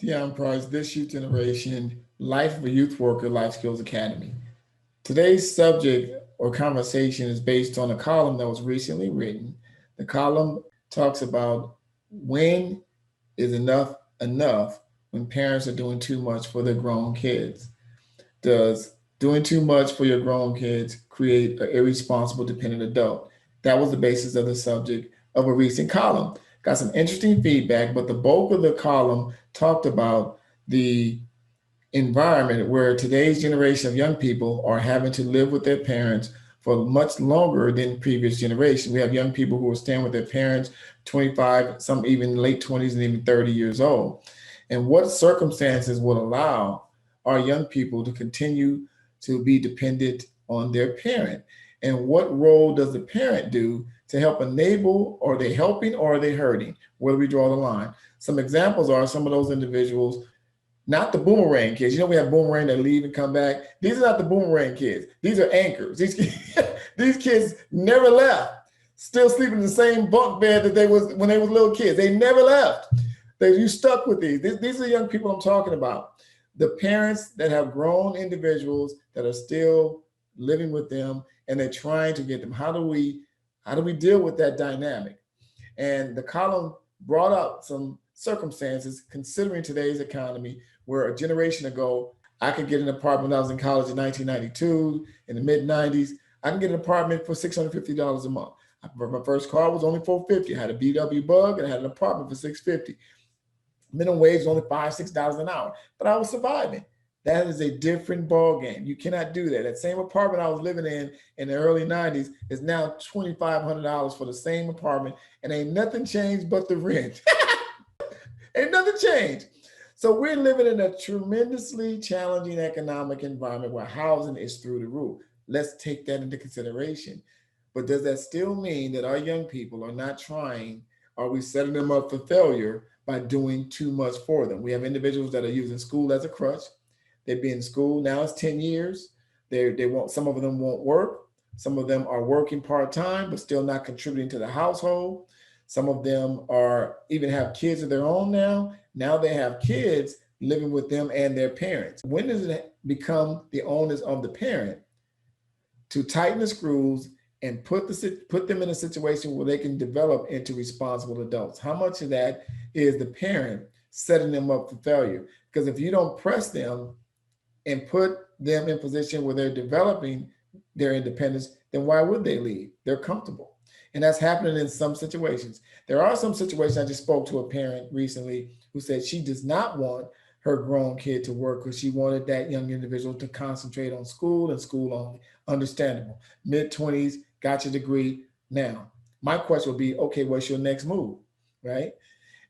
Dion Price, This Youth Generation, Life of a Youth Worker, Life Skills Academy. Today's subject or conversation is based on a column that was recently written. The column talks about when is enough when parents are doing too much for their grown kids. Does doing too much for your grown kids create an irresponsible dependent adult? That was the basis of the subject of a recent column. Got some interesting feedback, but the bulk of the column talked about the environment where today's generation of young people are having to live with their parents for much longer than previous generation. We have young people who are staying with their parents 25, some even late 20s and even 30 years old. And what circumstances would allow our young people to continue to be dependent on their parent? And what role does the parent do to help enable? Are they helping or are they hurting? Where do we draw the line? Some examples are some of those individuals, not the boomerang kids. You know, we have boomerang that leave and come back. These are not the boomerang kids. These are anchors. These kids never left. Still sleeping in the same bunk bed that they was when they was little kids. They never left. You stuck with these. These are the young people I'm talking about. The parents that have grown individuals that are still living with them and they're trying to get them. How do we deal with that dynamic? And the column brought up some circumstances considering today's economy, where a generation ago, I could get an apartment when I was in college in 1992, in the mid 90s. I can get an apartment for $650 a month. My first car was only $450. I had a VW Bug and I had an apartment for $650. Minimum wage was only $5, $6 an hour, but I was surviving. That is a different ball game. You cannot do that. That same apartment I was living in the early 90s is now $2,500 for the same apartment, and ain't nothing changed but the rent. Ain't nothing changed. So we're living in a tremendously challenging economic environment where housing is through the roof. Let's take that into consideration. But does that still mean that our young people are not trying? Are we setting them up for failure by doing too much for them? We have individuals that are using school as a crutch. They've been in school now, it's 10 years. They won't, some of them won't work. Some of them are working part-time, but still not contributing to the household. Some of them are even have kids of their own now. Now they have kids living with them and their parents. When does it become the onus of the parent to tighten the screws and put them in a situation where they can develop into responsible adults? How much of that is the parent setting them up for failure? Because if you don't press them and put them in position where they're developing their independence, then why would they leave? They're comfortable. And that's happening in some situations. There are some situations. I just spoke to a parent recently who said she does not want her grown kid to work because she wanted that young individual to concentrate on school and school only. Understandable. Mid-20s, got your degree. Now, my question would be, okay, what's your next move, right?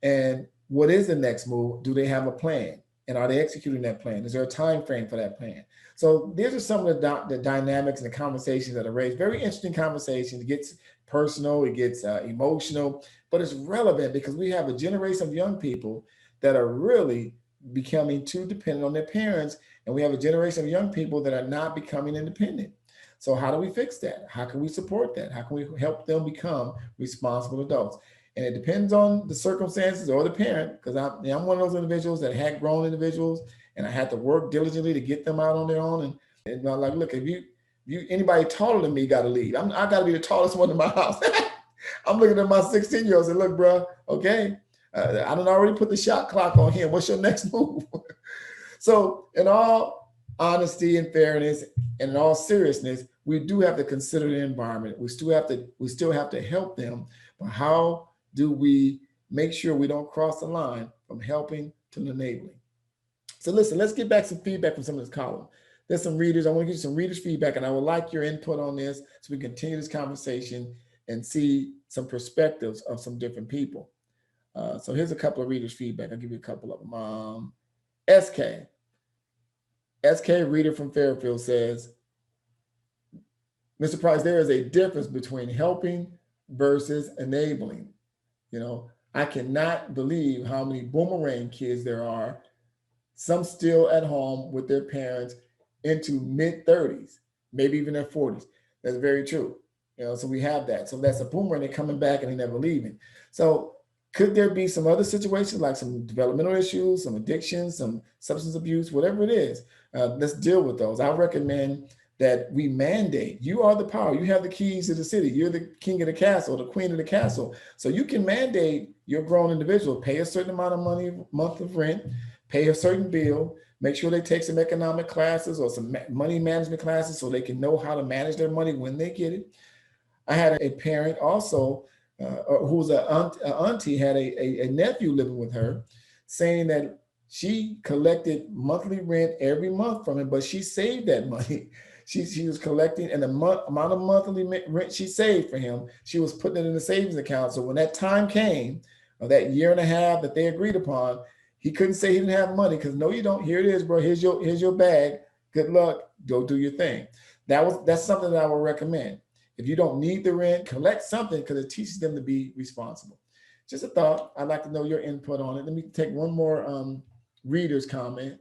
And what is the next move? Do they have a plan? And are they executing that plan? Is there a time frame for that plan? So these are some of the dynamics and the conversations that are raised. Very interesting conversations. It gets personal, it gets emotional, but it's relevant because we have a generation of young people that are really becoming too dependent on their parents, and we have a generation of young people that are not becoming independent. So how do we fix that? How can we support that? How can we help them become responsible adults? And it depends on the circumstances or the parent, because I'm one of those individuals that had grown individuals, and I had to work diligently to get them out on their own. And I'm like, look, if you anybody taller than me got to lead. I got to be the tallest one in my house. I'm looking at my 16-year-olds and look, bro, okay, I done already put the shot clock on him. What's your next move? So in all honesty and fairness and in all seriousness, we do have to consider the environment. We still have to help them. But how do we make sure we don't cross the line from helping to enabling? So listen, let's get back some feedback from some of this column. There's some readers. I want to give you some readers' feedback, and I would like your input on this so we can continue this conversation and see some perspectives of some different people. So here's a couple of readers' feedback. I'll give you a couple of them. SK. SK reader from Fairfield says, Mr. Price, there is a difference between helping versus enabling. I cannot believe how many boomerang kids there are, some still at home with their parents into mid-30s, maybe even their 40s. That's very true. So we have that. So that's a boomerang, they're coming back and they never leaving. So Could there be some other situations like some developmental issues, some addictions, some substance abuse, whatever it is? Let's deal with those. I recommend that we mandate. You are the power. You have the keys to the city. You're the king of the castle, the queen of the castle. So you can mandate your grown individual pay a certain amount of money a month of rent, pay a certain bill, make sure they take some economic classes or some money management classes so they can know how to manage their money when they get it. I had a parent also who was a auntie, had a nephew living with her, saying that she collected monthly rent every month from him, but she saved that money. She was collecting, and the amount of monthly rent she saved for him, she was putting it in the savings account. So when that time came, of that year and a half that they agreed upon, he couldn't say he didn't have money because no, you don't. Here it is, bro. Here's your bag. Good luck. Go do your thing. That's something that I would recommend. If you don't need the rent, collect something because it teaches them to be responsible. Just a thought. I'd like to know your input on it. Let me take one more reader's comment.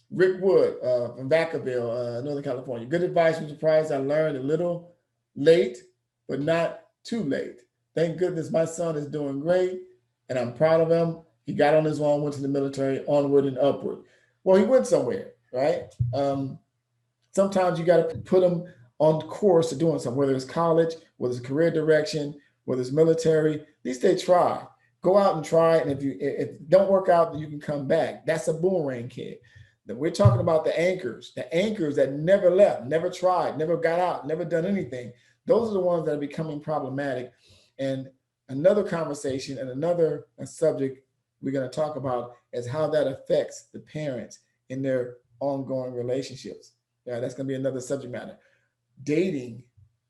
Rick Wood from Vacaville, Northern California. Good advice. I'm surprised I learned a little late, but not too late. Thank goodness my son is doing great, and I'm proud of him. He got on his own, went to the military, onward and upward. Well, he went somewhere, right? Sometimes you got to put him on course to doing something, whether it's college, whether it's career direction, whether it's military. At least they try. Go out and try it. And if it don't work out, then you can come back. That's a boomerang kid. Then we're talking about the anchors that never left, never tried, never got out, never done anything. Those are the ones that are becoming problematic. And another conversation and another subject we're going to talk about is how that affects the parents in their ongoing relationships. Yeah, that's going to be another subject matter. Dating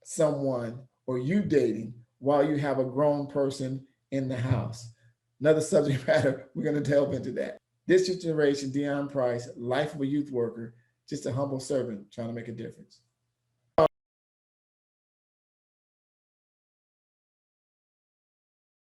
someone or you dating while you have a grown person in the house. Another subject matter, we're going to delve into that. This generation, Deon Price, life of a youth worker, just a humble servant trying to make a difference.